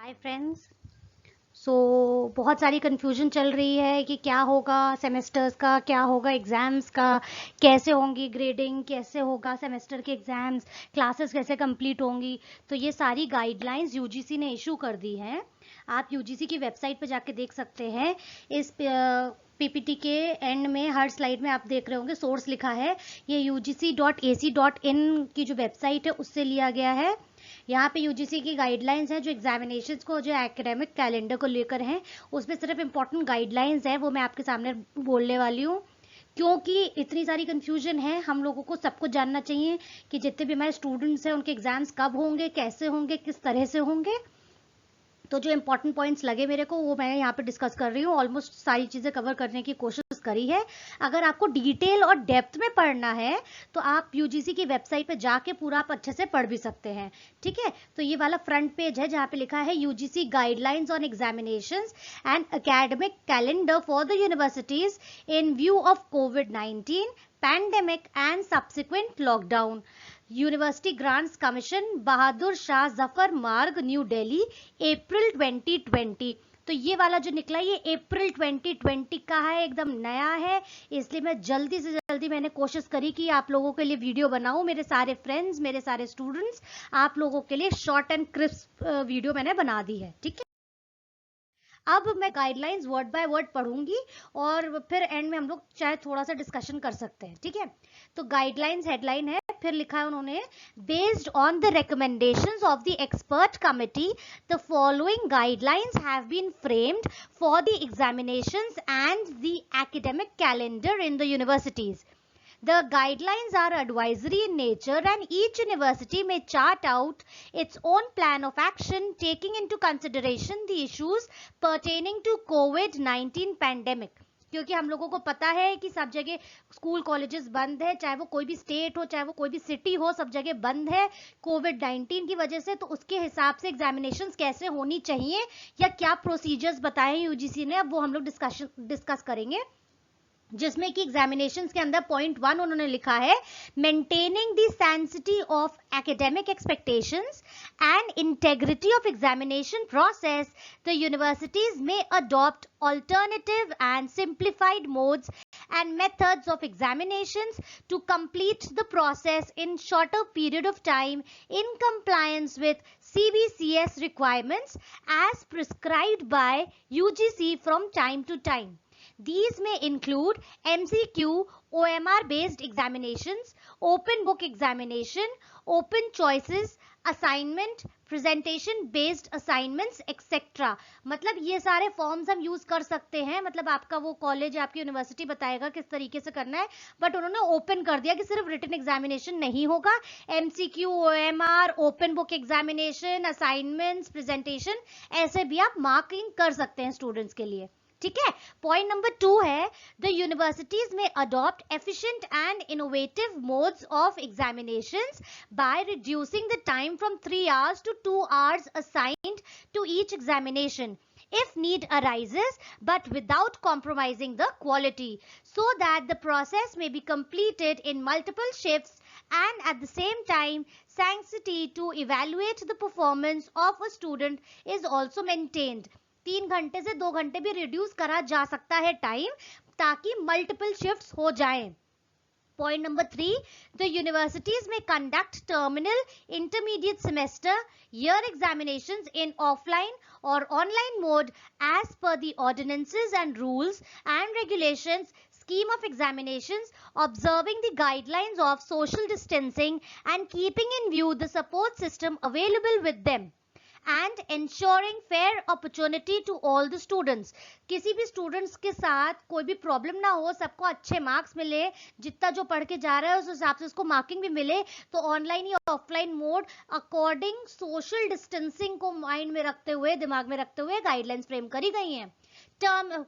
Hi friends. सो बहुत सारी confusion चल रही है कि क्या होगा सेमेस्टर्स का, क्या होगा एग्ज़ाम्स का, कैसे होंगी ग्रेडिंग, कैसे होगा सेमेस्टर के एग्ज़ाम्स, क्लासेस कैसे कंप्लीट होंगी। तो ये सारी गाइडलाइंस यूजीसी ने इशू कर दी हैं। आप यूजीसी की वेबसाइट पर जाके देख सकते हैं। इस पीपीटी के एंड में हर स्लाइड में आप देख रहे होंगे सोर्स लिखा है। ये ugc.ac.in की जो वेबसाइट है उससे लिया गया है। यहाँ पे यूजीसी की गाइडलाइंस है जो एग्जामिनेशंस को, जो एकेडमिक कैलेंडर को लेकर हैं, उसमें सिर्फ इंपॉर्टेंट गाइडलाइंस है, वो मैं आपके सामने बोलने वाली हूँ। क्योंकि इतनी सारी कंफ्यूजन है, हम लोगों को सबको जानना चाहिए कि जितने भी हमारे स्टूडेंट्स हैं उनके एग्जाम्स कब होंगे, कैसे होंगे, किस तरह से होंगे। तो जो इंपॉर्टेंट पॉइंट्स लगे मेरे को वो मैं यहाँ पे डिस्कस कर रही हूँ। ऑलमोस्ट सारी चीज़ें कवर करने की कोशिश करी है। अगर आपको डिटेल और डेप्थ में पढ़ना है तो आप यूजीसी की वेबसाइट पे जाके पूरा आप अच्छे से पढ़ भी सकते हैं। ठीक है, तो ये वाला फ्रंट पेज है जहाँ पे लिखा है UGC guidelines on examinations and academic calendar for the universities in view of कोविड-19 pandemic and subsequent lockdown. University grants commission, Bahadur Shah Zafar Marg, New Delhi, अप्रैल 2020। तो ये वाला जो निकला ये अप्रैल 2020 का है, एकदम नया है। इसलिए मैं जल्दी से जल्दी मैंने कोशिश करी कि आप लोगों के लिए वीडियो बनाऊं। मेरे सारे फ्रेंड्स, मेरे सारे स्टूडेंट्स, आप लोगों के लिए शॉर्ट एंड क्रिस्प वीडियो मैंने बना दी है। ठीक है, अब मैं गाइडलाइंस वर्ड बाय वर्ड पढ़ूंगी और फिर एंड में हम लोग चाहे थोड़ा सा डिस्कशन कर सकते हैं। ठीक है, तो गाइडलाइंस हेडलाइन है, फिर लिखा है उन्होंने, based on the recommendations of the expert committee the following guidelines have been framed for the examinations and the academic calendar in the universities. The guidelines are advisory in nature and each university may chart out its own plan of action taking into consideration the issues pertaining to COVID-19 pandemic. क्योंकि हम लोगों को पता है कि सब जगह school colleges बंद है, चाहे वो कोई भी स्टेट हो, चाहे वो कोई भी सिटी हो, सब जगह बंद है कोविड-19 की वजह से। तो उसके हिसाब से एग्जामिनेशंस कैसे होनी चाहिए या क्या प्रोसीजर्स बताए यूजीसी ने, अब वो हम लोग डिस्कस करेंगे। जिसमें कि एग्जामिनेशंस के अंदर पॉइंट 1 उन्होंने लिखा है, maintaining the sanctity of academic expectations and integrity of examination process, the universities may adopt alternative and simplified modes and methods of examinations to complete the process in shorter period of time in compliance with CBCS requirements as prescribed by UGC from time to time. These may include MCQ, OMR based examinations, open book examination, open choices, assignment, presentation based assignments, etc. मतलब ये सारे forms हम use कर सकते हैं। मतलब आपका वो कॉलेज, आपकी यूनिवर्सिटी बताएगा किस तरीके से करना है, बट उन्होंने ओपन कर दिया कि सिर्फ रिटन एग्जामिनेशन नहीं होगा, MCQ, OMR, open book examination, assignments, presentation, ऐसे भी आप मार्किंग कर सकते हैं स्टूडेंट्स के लिए। ठीक है, पॉइंट नंबर 2 है, the universities may adopt efficient and innovative modes of examinations by reducing the time from 3 hours to 2 hours assigned to each examination if need arises, but without compromising the quality, so that the process may be completed in multiple shifts and at the same time sanctity to evaluate the performance of a student is also maintained. 3 घंटे से 2 घंटे भी reduce करा जा सकता है time, ताकि multiple shifts हो जाएं। Point number 3, the universities may conduct terminal, intermediate semester, year examinations in offline or online mode as per the ordinances and rules and regulations, scheme of examinations, observing the guidelines of social distancing and keeping in view the support system available with them. And ensuring fair opportunity to all the students. किसी भी students के साथ कोई भी problem ना हो, सबको अच्छे मार्क्स मिले, जितना जो पढ़ के जा रहा है उस हिसाब से उसको मार्किंग भी मिले। तो ऑनलाइन या offline mode according social distancing को माइंड में रखते हुए, दिमाग में रखते हुए गाइडलाइंस फ्रेम करी गई हैं।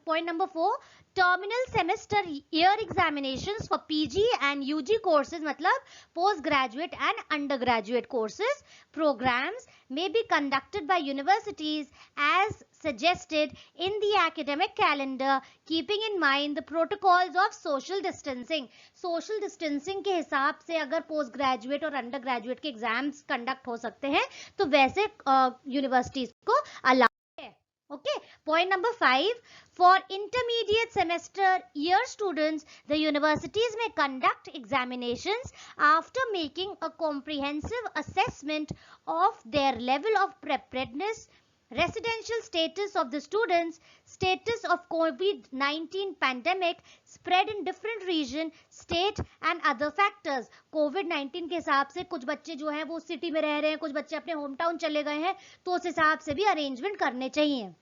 Point number 4, terminal semester year examinations for PG and UG courses, matlab postgraduate and undergraduate courses, programs may be conducted by universities as suggested in the academic calendar, keeping in mind the protocols of social distancing. Social distancing के हिसाब से अगर post graduate और under graduate के exams conduct हो सकते हैं तो वैसे यूनिवर्सिटीज को अलाउ है. Okay, point number 5, for intermediate semester year students, the universities may conduct examinations after making a comprehensive assessment of their level of preparedness, residential status of the students, status of COVID-19 pandemic, spread in different region, state and other factors. COVID-19 के हिसाब से कुछ बच्चे जो हैं वो city में रह रहे हैं, कुछ बच्चे अपने होम टाउन चले गए हैं, तो उस हिसाब से भी अरेंजमेंट करने चाहिए.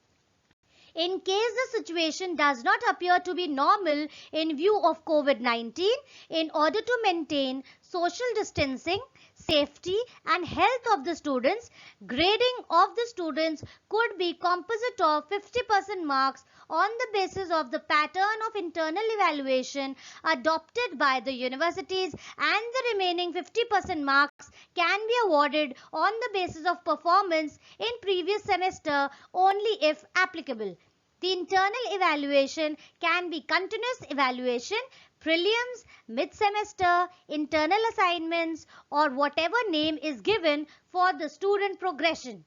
In case the situation does not appear to be normal in view of COVID-19, in order to maintain social distancing, safety and health of the students, grading of the students could be composite of 50% marks on the basis of the pattern of internal evaluation adopted by the universities, and the remaining 50% marks can be awarded on the basis of performance in previous semester only if applicable. The internal evaluation can be continuous evaluation, prelims, mid-semester, internal assignments, or whatever name is given for the student progression.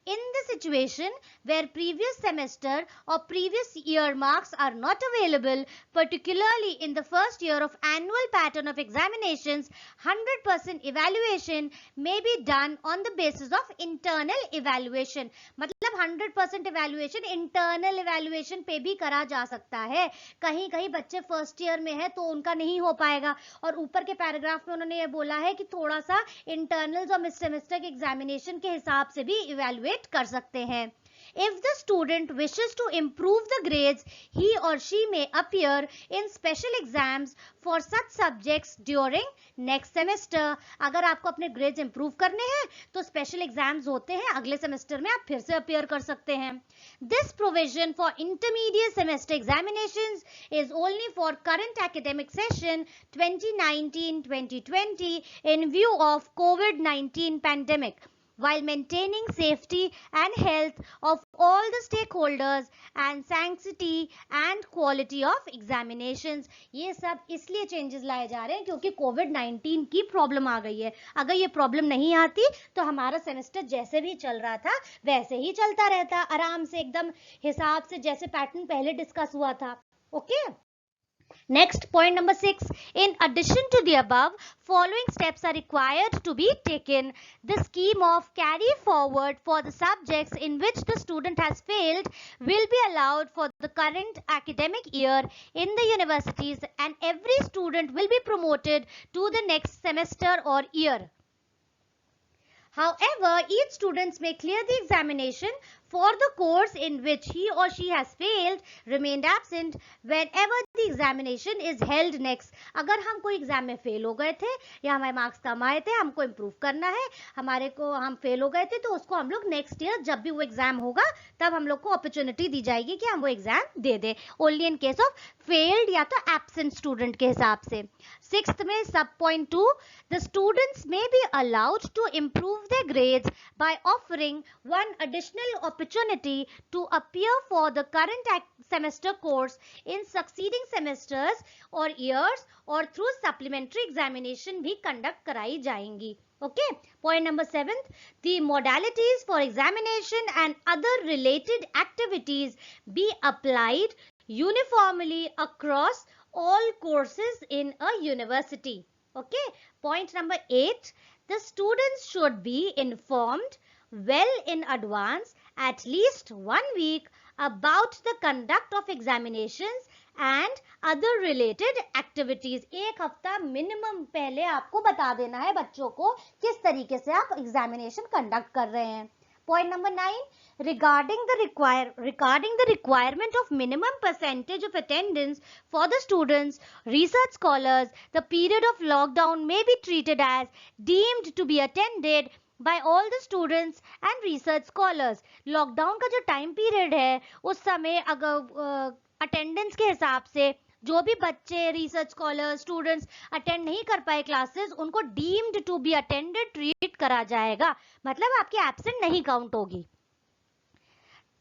In the situation where previous semester or previous year marks are not available, particularly in the first year of annual pattern of examinations, 100% evaluation may be done on the basis of internal evaluation. मतलब 100% evaluation internal evaluation पे भी करा जा सकता है. कहीं कहीं बच्चे फर्स्ट ईयर में है तो उनका नहीं हो पाएगा, और ऊपर के पैराग्राफ में उन्होंने ये बोला है कि थोड़ा सा इंटरनल्स और मिड सेमेस्टर के एग्जामिनेशन के हिसाब से भी इवेलुएट कर सकते हैं. If the student wishes to improve the grades, he or she may appear in special exams for such subjects during next semester. अगर आपको अपने grades improve करने हैं तो special exams होते हैं, अगले semester में आप फिर से appear कर सकते हैं. This provision for intermediate semester examinations is only for current academic session 2019-2020 in view of COVID-19 pandemic, while maintaining safety and health of all the stakeholders and sanctity and quality of examinations. ये सब इसलिए changes लाए जा रहे हैं क्योंकि COVID-19 की problem आ गई है. अगर ये प्रॉब्लम नहीं आती तो हमारा सेमेस्टर जैसे भी चल रहा था वैसे ही चलता रहता, आराम से एकदम हिसाब से जैसे पैटर्न पहले डिस्कस हुआ था. Okay. Next, point number 6. In addition to the above, following steps are required to be taken. The scheme of carry forward for the subjects in which the student has failed will be allowed for the current academic year in the universities, and every student will be promoted to the next semester or year. However, each student may clear the examination for the course in which he or she has failed, remained absent whenever the examination is held next. अगर हम कोई exam में fail हो गए थे या हमारे marks कम आए थे, हमको इम्प्रूव करना है, हम फेल हो गए थे, तो उसको हम लोग नेक्स्ट ईयर जब भी वो एग्जाम होगा तब हम लोग को अपॉर्चुनिटी दी जाएगी कि हम वो एग्जाम दे दें. Only in case of failed या तो एब्सेंट स्टूडेंट के हिसाब से. 6th में सब point 2, the students may be allowed to improve their grades by offering one additional opportunity to appear for the current semester course in succeeding semesters or years, or through supplementary examination भी conduct कराई जाएंगी. Okay. Point number 7, the modalities for examination and other related activities be applied uniformly across all courses in a university. Okay. Point number 8, the students should be informed well in advance, at least 1 week, about the conduct of examinations and other related activities. एक हफ्ता minimum पहले आपको बता देना है बच्चों को किस तरीके से आप एग्जामिनेशन कंडक्ट कर रहे हैं. Point number 9, regarding the requirement of minimum percentage of attendance for the students, research scholars, the period of lockdown may be treated as deemed to be attended by all the students and research scholars. Lockdown का जो time period है उस समय अगर attendance के हिसाब से जो भी बच्चे रिसर्च स्कॉलर स्टूडेंट्स अटेंड नहीं कर पाए क्लासेस उनको deemed to be attended treat करा जाएगा, मतलब आपकी एब्सेंट नहीं काउंट होगी.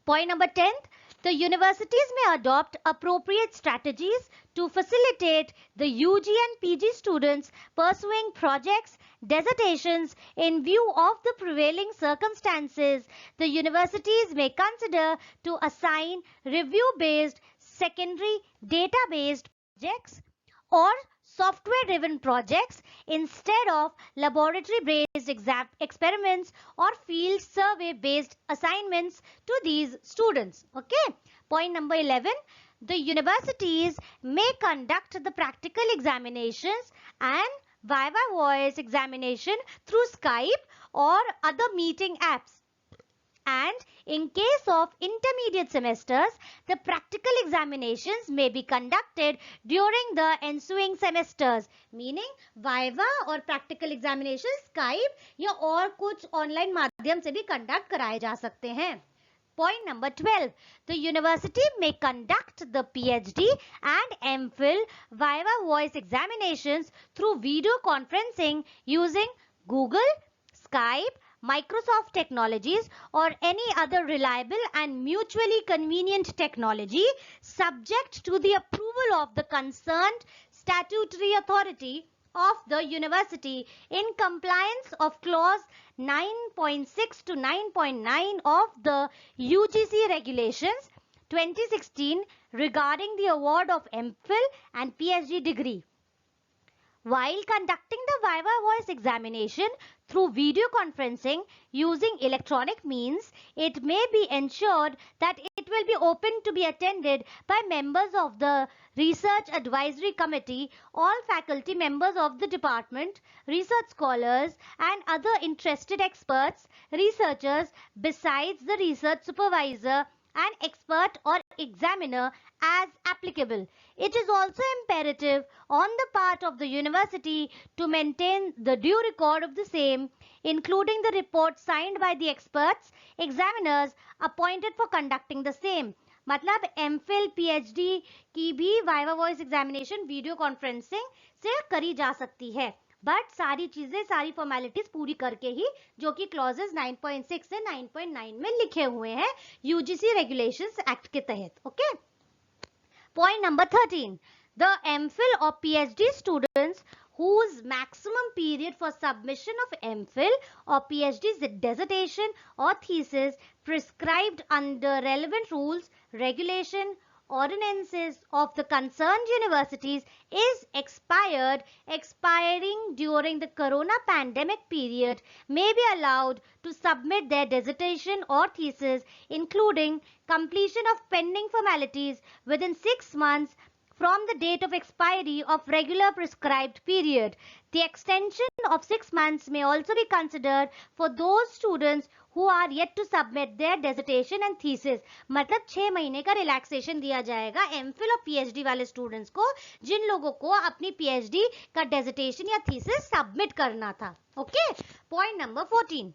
Point number 10, the universities may adopt appropriate strategies to facilitate the UG and PG students pursuing projects, dissertations in view of the prevailing circumstances. The universities may consider to assign review-based, secondary data-based projects or software-driven projects instead of laboratory-based experiments or field survey-based assignments to these students. Okay. Point number 11. The universities may conduct the practical examinations and Viva voice examination through Skype or other meeting apps. And in case of intermediate semesters, the practical examinations may be conducted during the ensuing semesters. Meaning, Viva और practical examination Skype या और कुछ online माध्यम से भी conduct कराए जा सकते हैं. Point number 12. The university may conduct the PhD and MPhil Viva voice examinations through video conferencing using Google, Skype, Microsoft technologies or any other reliable and mutually convenient technology subject to the approval of the concerned statutory authority of the university in compliance of clause 9.6 to 9.9 of the UGC regulations 2016 regarding the award of MPhil and PhD degree. While conducting the Viva voice examination through video conferencing using electronic means, it may be ensured that it will be open to be attended by members of the Research Advisory Committee, all faculty members of the department, research scholars and other interested experts, researchers besides the research supervisor and expert or examiner as applicable. It is also imperative on the part of the university to maintain the due record of the same, including the report signed by the experts, examiners appointed for conducting the same. मतलब MPhil PhD की भी viva voice examination video conferencing से करी जा सकती है, but सारी चीजें सारी फॉर्मेलिटीज पूरी करके ही, जो कि क्लॉजेस 9.6 से 9.9 में लिखे हुए हैं यूजीसी रेगुलेशंस एक्ट के तहत. Okay. Point number 13. The MPhil or PhD students whose maximum period for submission of MPhil or PhD dissertation or thesis prescribed under relevant rules, regulation, ordinances of the concerned universities is expiring during the corona pandemic period may be allowed to submit their dissertation or thesis, including completion of pending formalities within 6 months from the date of expiry of regular prescribed period. The extension of 6 months may also be considered for those students who are yet to submit their dissertation and thesis. मतलब 6 महीने का relaxation दिया जाएगा MPhil और PhD वाले students को, जिन लोगों को अपनी PhD का डिसर्टेशन या थीसिस सबमिट करना था. Okay. Point number 14.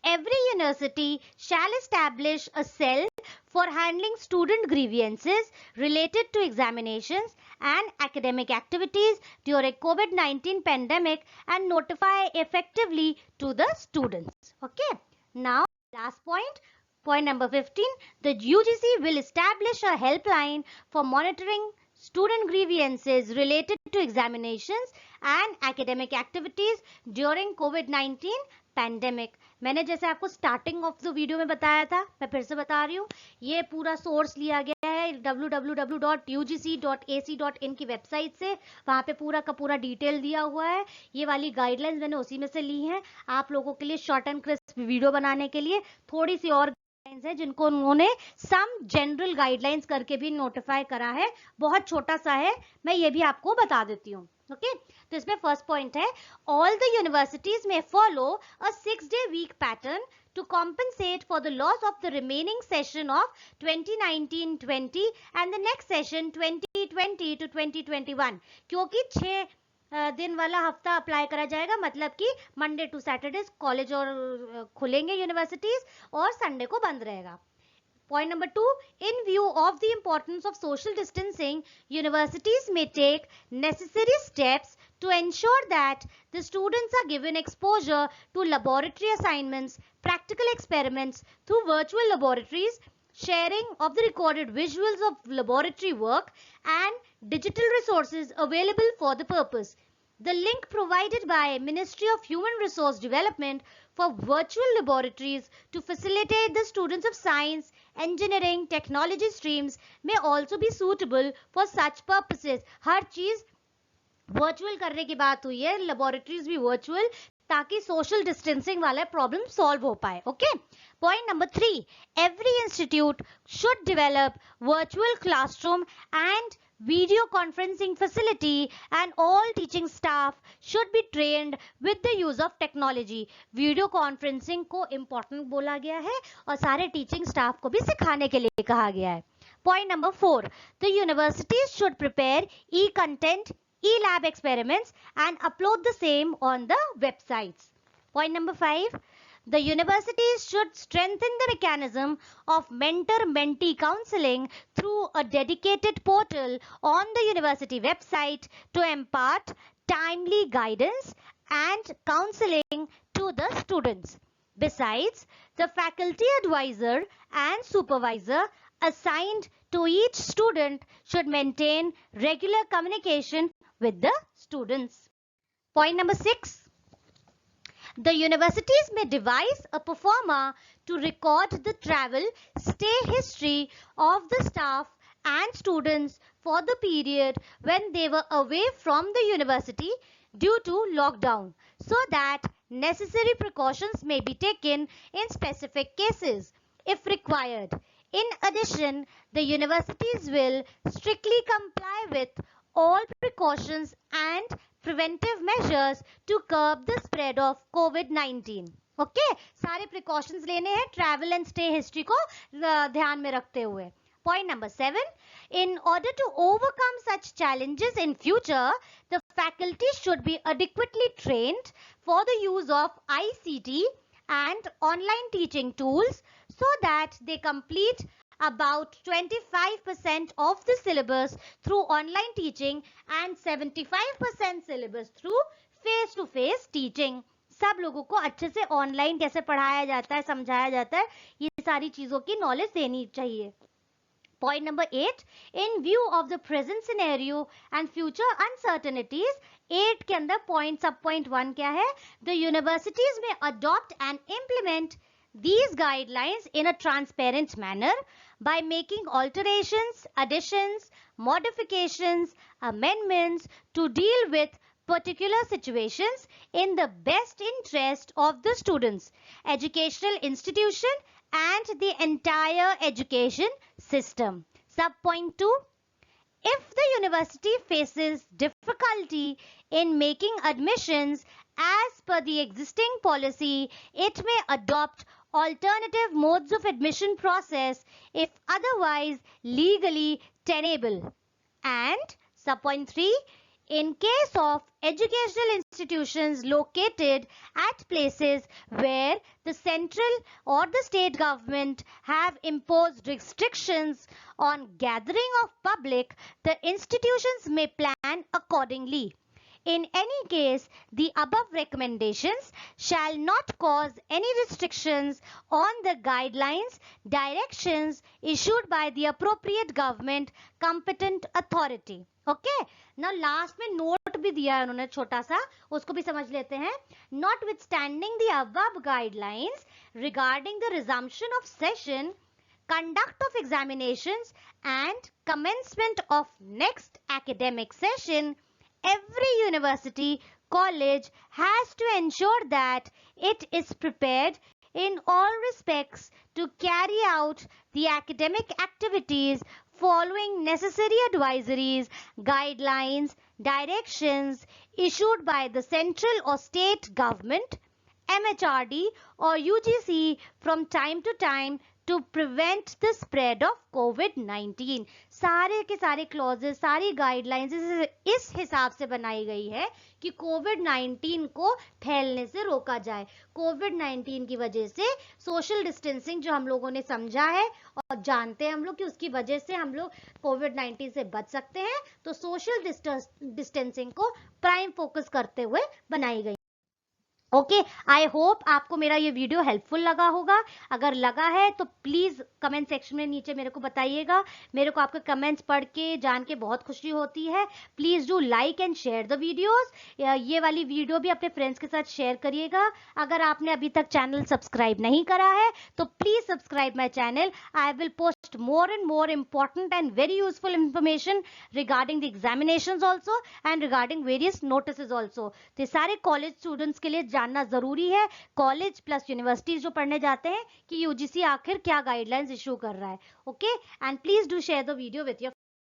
Every university shall establish a cell for handling student grievances related to examinations and academic activities during COVID-19 pandemic and notify effectively to the students. Okay. Now, last point. Point number 15. The UGC will establish a helpline for monitoring student grievances related to examinations and academic activities during COVID-19 pandemic. मैंने जैसे आपको starting of the video में बताया था, मैं फिर से बता रही हूँ, ये पूरा सोर्स लिया गया है www.ugc.ac.in की वेबसाइट से. वहाँ पे पूरा का पूरा डिटेल दिया हुआ है. ये वाली गाइडलाइंस मैंने उसी में से ली हैं आप लोगों के लिए शॉर्ट एंड क्रिस्प वीडियो बनाने के लिए. थोड़ी सी और गाइडलाइंस है जिनको उन्होंने सम जनरल गाइडलाइंस करके भी नोटिफाई करा है, बहुत छोटा सा है, मैं ये भी आपको बता देती हूँ. ओके. तो इसमें फर्स्ट पॉइंट है, ऑल द यूनिवर्सिटीज में follow a 6-day week pattern to compensate for the loss of the remaining session of 2019-20 and the next session 2020 to 2021. क्योंकि 6 दिन वाला हफ्ता अप्लाई करा जाएगा, मतलब कि मंडे टू सैटरडे कॉलेज और खुलेंगे यूनिवर्सिटीज और संडे को बंद रहेगा. Point number 2, in view of the importance of social distancing, universities may take necessary steps to ensure that the students are given exposure to laboratory assignments, practical experiments through virtual laboratories, sharing of the recorded visuals of laboratory work, and digital resources available for the purpose. The link provided by Ministry of Human Resource Development for virtual laboratories to facilitate the students of science, engineering, technology streams may also be suitable for such purposes. हर चीज virtual करने की बात हुई है, laboratories भी virtual, ताकि social distancing वाला problem solve हो पाए. Okay. Point number 3, every institute should develop virtual classroom and video conferencing facility, and all teaching staff should be trained with the use of technology. video conferencing को important बोला गया है और सारे teaching staff को भी सिखाने के लिए कहा गया है. point number 4, the universities should prepare e-content, e-lab experiments and upload the same on the websites. point number 5, the universities should strengthen the mechanism of mentor-mentee counseling through a dedicated portal on the university website to impart timely guidance and counseling to the students. Besides, the faculty advisor and supervisor assigned to each student should maintain regular communication with the students. Point number 6. The universities may devise a performer to record the travel stay history of the staff and students for the period when they were away from the university due to lockdown, so that necessary precautions may be taken in specific cases if required. In addition, the universities will strictly comply with all precautions and preventive measures to curb the spread of COVID-19. Okay, सारे precautions लेने हैं travel and stay history को ध्यान में रखते हुए. Point number 7, in order to overcome such challenges in future, the faculty should be adequately trained for the use of ICT and online teaching tools so that they complete about 25% of the syllabus through online teaching and 75% syllabus through face to face teaching. सब लोगों को अच्छे से online कैसे पढ़ाया जाता है, समझाया जाता है, ये सारी चीजों की नॉलेज देनी चाहिए. Point number 8, in view of the present scenario and future uncertainties, 8 के अंदर point sub point 1 क्या है? The universities may adopt and implement these guidelines in a transparent manner by making alterations, additions, modifications, amendments to deal with particular situations in the best interest of the students, educational institution and the entire education system. Sub point 2, if the university faces difficulty in making admissions as per the existing policy, it may adopt alternative modes of admission process if otherwise legally tenable. And sub point 3, in case of educational institutions located at places where the central or the state government have imposed restrictions on gathering of public, the institutions may plan accordingly. In any case, the above recommendations shall not cause any restrictions on the guidelines, directions issued by the appropriate government competent authority. Okay, now last में note भी दिया है उन्होंने छोटा सा, उसको भी समझ लेते हैं. Notwithstanding the above guidelines regarding the resumption of session, conduct of examinations and commencement of next academic session, every university, college has to ensure that it is prepared in all respects to carry out the academic activities following necessary advisories, guidelines, directions issued by the central or state government MHRD or UGC from time to time to prevent the spread of COVID-19। सारे के सारे clauses, सारी guidelines इस हिसाब से बनाई गई है कि कोविड-19 को फैलने से रोका जाए। कोविड-19 की वजह से सोशल डिस्टेंसिंग जो हम लोगों ने समझा है और जानते हैं हम लोग कि उसकी वजह से हम लोग कोविड-19 से बच सकते हैं, तो सोशल डिस्टेंसिंग को प्राइम फोकस करते हुए बनाई गई। ओके, आई होप आपको मेरा ये वीडियो हेल्पफुल लगा होगा। अगर लगा है तो प्लीज कमेंट सेक्शन में नीचे मेरे को बताइएगा। मेरे को आपके कमेंट्स पढ़ के जान के बहुत खुशी होती है। Please do like and share the videos. ये वाली वीडियो भी अपने फ्रेंड्स के साथ शेयर करिएगा। अगर आपने अभी तक चैनल सब्सक्राइब नहीं करा है तो please subscribe my channel. I will post more and more important and very useful information regarding the examinations also and regarding various notices also। तो सारे कॉलेज स्टूडेंट्स के लिए जानना जरूरी है, कॉलेज प्लस यूनिवर्सिटीज जो पढ़ने जाते हैं, कि यूजीसी आखिर क्या गाइडलाइंस इशू कर रहा है। Okay, and please do share the video with your